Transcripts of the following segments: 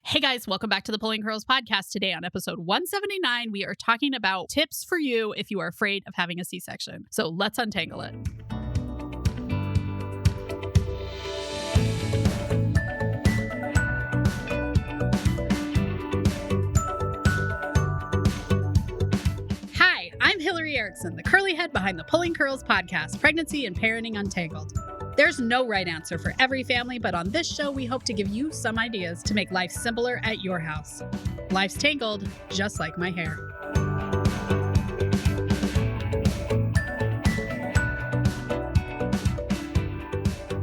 Hey guys, welcome back to the Pulling Curls podcast. Today on episode 179, we are talking about tips for you if you are afraid of having a C-section. So let's untangle it. Hi, I'm Hillary Erickson, the curly head behind the Pulling Curls podcast, Pregnancy and Parenting Untangled. There's no right answer for every family, but on this show, we hope to give you some ideas to make life simpler at your house. Life's tangled, just like my hair.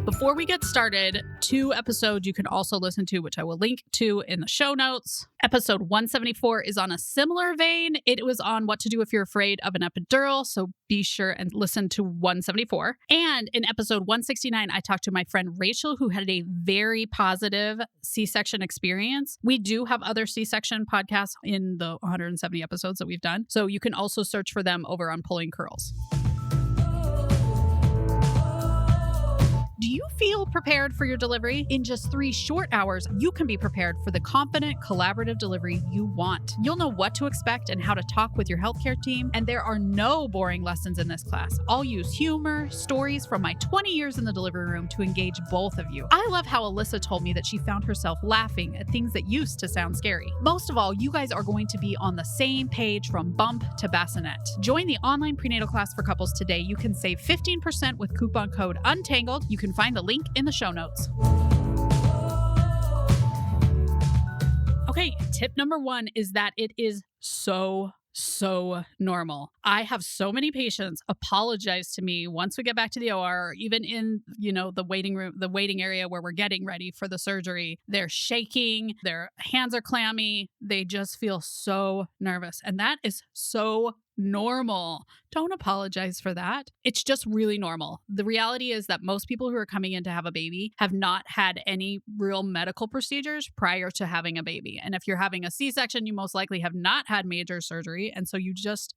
Before we get started, 2 episodes you can also listen to, which I will link to in the show notes. Episode 174 is on a similar vein. It was on what to do if you're afraid of an epidural, so be sure and listen to 174. And in episode 169, I talked to my friend Rachel, who had a very positive C-section experience. We do have other C-section podcasts in the 170 episodes that we've done, so you can also search for them over on Pulling Curls. Do you feel prepared for your delivery? In just 3 short hours, you can be prepared for the confident, collaborative delivery you want. You'll know what to expect and how to talk with your healthcare team, and there are no boring lessons in this class. I'll use humor, stories from my 20 years in the delivery room to engage both of you. I love how Alyssa told me that she found herself laughing at things that used to sound scary. Most of all, you guys are going to be on the same page from bump to bassinet. Join the online prenatal class for couples today. You can save 15% with coupon code UNTANGLED. You can find the link in the show notes. Okay, tip number 1 is that it is so normal. I have so many patients apologize to me once we get back to the OR, or even in, the waiting room, the waiting area where we're getting ready for the surgery. They're shaking, their hands are clammy, they just feel so nervous. And that is so normal. Don't apologize for that. It's just really normal. The reality is that most people who are coming in to have a baby have not had any real medical procedures prior to having a baby. And if you're having a C-section, you most likely have not had major surgery. And so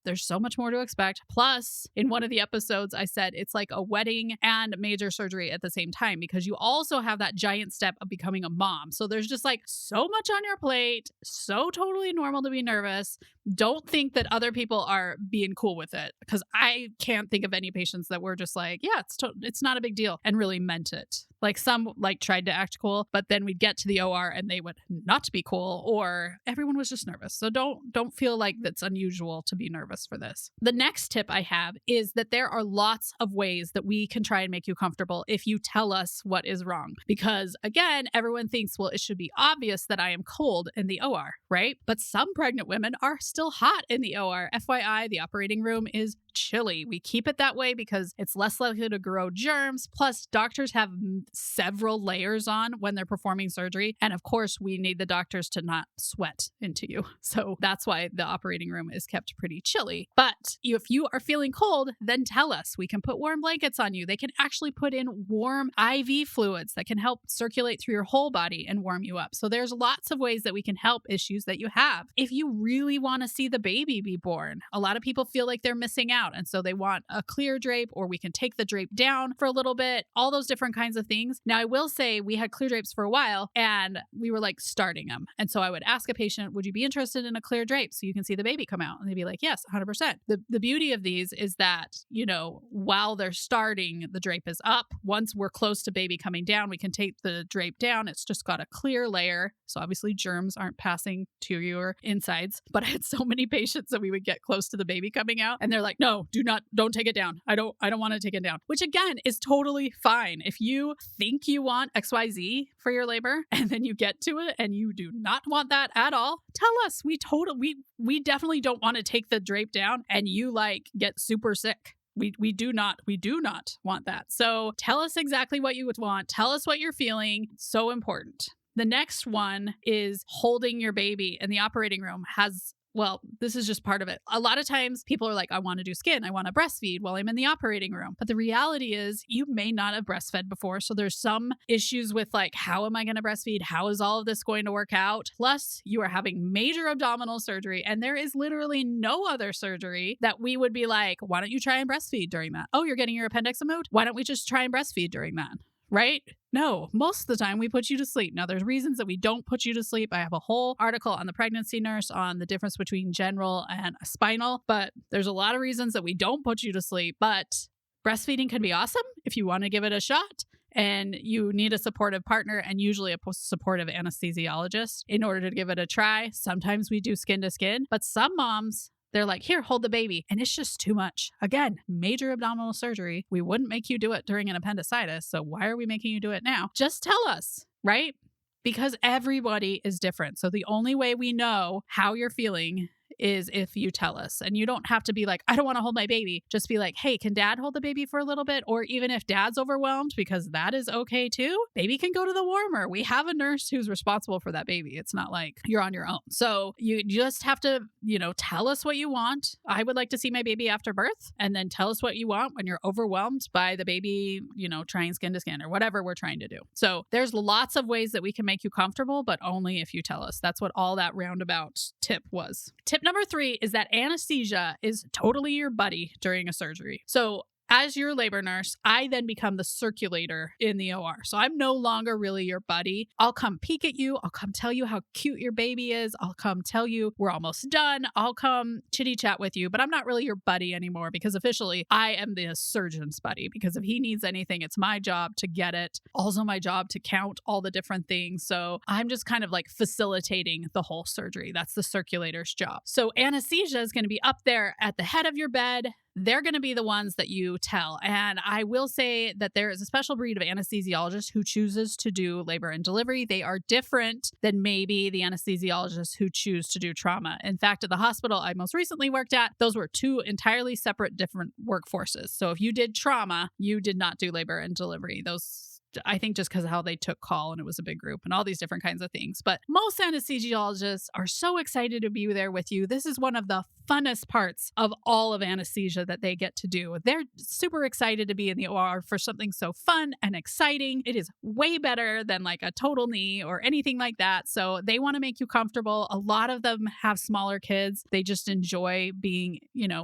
there's so much more to expect. Plus, in one of the episodes, I said it's like a wedding and major surgery at the same time, because you also have that giant step of becoming a mom. So there's just like so much on your plate, so totally normal to be nervous. Don't think that other people are being cool with it, because I can't think of any patients that were just like, yeah, it's not a big deal, and really meant it. Like some tried to act cool, but then we'd get to the OR and they would not be cool, or everyone was just nervous. So don't feel like that's unusual to be nervous for this. The next tip I have is that there are lots of ways that we can try and make you comfortable if you tell us what is wrong. Because again, everyone thinks, well, it should be obvious that I am cold in the OR, right? But some pregnant women are still hot in the OR. FYI, the operating room is chilly. We keep it that way because it's less likely to grow germs. Plus, doctors have several layers on when they're performing surgery. And of course, we need the doctors to not sweat into you. So that's why the operating room is kept pretty chilly. But if you are feeling cold, then tell us. We can put warm blankets on you. They can actually put in warm IV fluids that can help circulate through your whole body and warm you up. So there's lots of ways that we can help issues that you have. If you really want to see the baby be born, a lot of people feel like they're missing out. And so they want a clear drape, or we can take the drape down for a little bit, all those different kinds of things. Now, I will say we had clear drapes for a while and we were starting them. And so I would ask a patient, would you be interested in a clear drape so you can see the baby come out? And they'd be like, yes, 100%. The beauty of these is that, while they're starting, the drape is up. Once we're close to baby coming down, we can take the drape down. It's just got a clear layer. So obviously germs aren't passing to your insides. But I had so many patients that we would get close to the baby coming out and they're like, no, don't take it down. I don't want to take it down, which again is totally fine. If you think you want XYZ for your labor and then you get to it and you do not want that at all, tell us. We definitely don't want to take the drape down and you get super sick. We do not want that. So tell us exactly what you would want. Tell us what you're feeling. So important. The next one is holding your baby in the operating room this is just part of it. A lot of times people are like, I want to do skin. I want to breastfeed while I'm in the operating room. But the reality is you may not have breastfed before. So there's some issues with how am I going to breastfeed? How is all of this going to work out? Plus you are having major abdominal surgery and there is literally no other surgery that we would be like, why don't you try and breastfeed during that? Oh, you're getting your appendix removed? Why don't we just try and breastfeed during that? right? No, most of the time we put you to sleep. Now, there's reasons that we don't put you to sleep. I have a whole article on the pregnancy nurse on the difference between general and spinal, but there's a lot of reasons that we don't put you to sleep. But breastfeeding can be awesome if you want to give it a shot. And you need a supportive partner and usually a supportive anesthesiologist in order to give it a try. Sometimes we do skin to skin, but some moms, they're like, here, hold the baby. And it's just too much. Again, major abdominal surgery. We wouldn't make you do it during an appendicitis. So why are we making you do it now? Just tell us, right? Because everybody is different. So the only way we know how you're feeling is if you tell us. And you don't have to be like, I don't want to hold my baby. Just be like, hey, can dad hold the baby for a little bit? Or even if dad's overwhelmed, because that is okay too, baby can go to the warmer. We have a nurse who's responsible for that baby. It's not like you're on your own. So you just have to, tell us what you want. I would like to see my baby after birth, and then tell us what you want when you're overwhelmed by the baby, trying skin to skin or whatever we're trying to do. So there's lots of ways that we can make you comfortable, but only if you tell us. That's what all that roundabout tip was. Tip number 3 is that anesthesia is totally your buddy during a surgery. So as your labor nurse, I then become the circulator in the OR. So I'm no longer really your buddy. I'll come peek at you. I'll come tell you how cute your baby is. I'll come tell you we're almost done. I'll come chitty chat with you, but I'm not really your buddy anymore because officially I am the surgeon's buddy, because if he needs anything, it's my job to get it. Also my job to count all the different things. So I'm just kind of like facilitating the whole surgery. That's the circulator's job. So anesthesia is going to be up there at the head of your bed. They're going to be the ones that you tell. And I will say that there is a special breed of anesthesiologist who chooses to do labor and delivery. They are different than maybe the anesthesiologists who choose to do trauma. In fact, at the hospital I most recently worked at, those were 2 entirely separate different workforces. So if you did trauma, you did not do labor and delivery. I think just because of how they took call and it was a big group and all these different kinds of things. But most anesthesiologists are so excited to be there with you. This is one of the funnest parts of all of anesthesia that they get to do. They're super excited to be in the OR for something so fun and exciting. It is way better than like a total knee or anything like that. So they want to make you comfortable. A lot of them have smaller kids. They just enjoy being,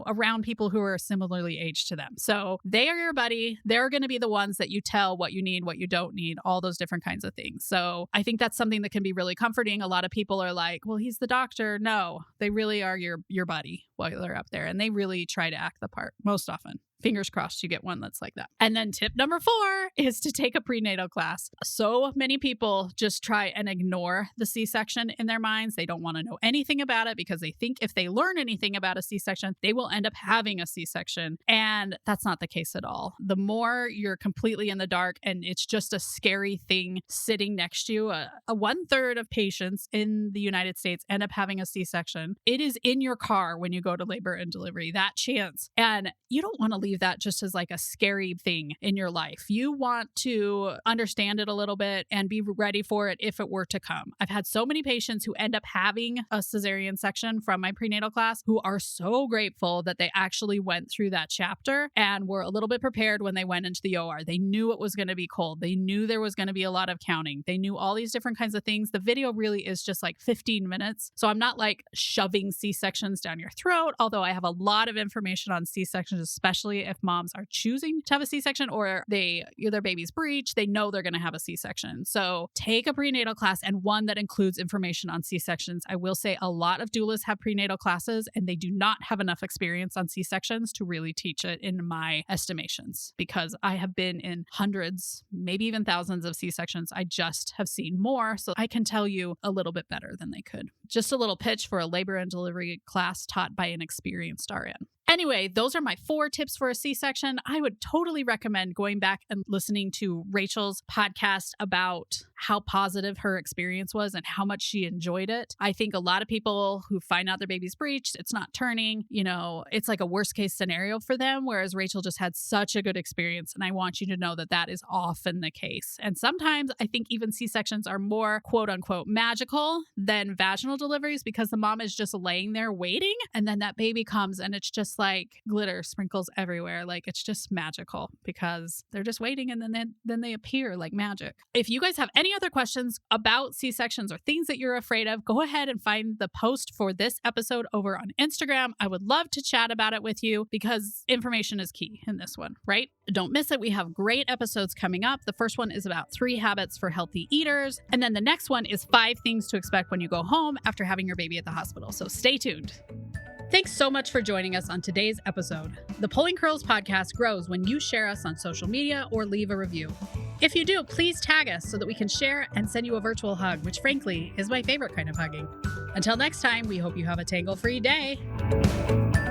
around people who are similarly aged to them. So they are your buddy. They're going to be the ones that you tell what you need, what you don't need, all those different kinds of things. So I think that's something that can be really comforting. A lot of people are like, well, he's the doctor. No, they really are your buddy while they're up there. And they really try to act the part most often. Fingers crossed you get one that's like that. And then tip number 4 is to take a prenatal class. So many people just try and ignore the C-section in their minds. They don't want to know anything about it because they think if they learn anything about a C-section, they will end up having a C-section. And that's not the case at all. The more you're completely in the dark and it's just a scary thing sitting next to you, a 1/3 of patients in the United States end up having a C-section. It is in your car when you go to labor and delivery, that chance. And you don't want to leave that just as like a scary thing in your life. You want to understand it a little bit and be ready for it if it were to come. I've had so many patients who end up having a cesarean section from my prenatal class who are so grateful that they actually went through that chapter and were a little bit prepared when they went into the OR. They knew it was going to be cold. They knew there was going to be a lot of counting. They knew all these different kinds of things. The video really is just like 15 minutes. So I'm not like shoving C-sections down your throat, although I have a lot of information on C-sections, especially if moms are choosing to have a C-section or their baby's breech, they know they're going to have a C-section. So take a prenatal class and one that includes information on C-sections. I will say a lot of doulas have prenatal classes and they do not have enough experience on C-sections to really teach it in my estimations, because I have been in hundreds, maybe even thousands of C-sections. I just have seen more, so I can tell you a little bit better than they could. Just a little pitch for a labor and delivery class taught by an experienced RN. Anyway, those are my 4 tips for a C-section. I would totally recommend going back and listening to Rachel's podcast about how positive her experience was and how much she enjoyed it. I think a lot of people who find out their baby's breached, it's not turning, it's like a worst case scenario for them, whereas Rachel just had such a good experience. And I want you to know that that is often the case. And sometimes I think even C-sections are more quote unquote magical than vaginal deliveries because the mom is just laying there waiting and then that baby comes and it's just just like glitter sprinkles everywhere. Like it's just magical because they're just waiting and then they appear like magic. If you guys have any other questions about C-sections or things that you're afraid of, go ahead and find the post for this episode over on Instagram. I would love to chat about it with you because information is key in this one, right? Don't miss it. We have great episodes coming up. The first one is about 3 habits for healthy eaters. And then the next one is 5 things to expect when you go home after having your baby at the hospital. So stay tuned. Thanks so much for joining us on today's episode. The Pulling Curls podcast grows when you share us on social media or leave a review. If you do, please tag us so that we can share and send you a virtual hug, which frankly is my favorite kind of hugging. Until next time, we hope you have a tangle-free day.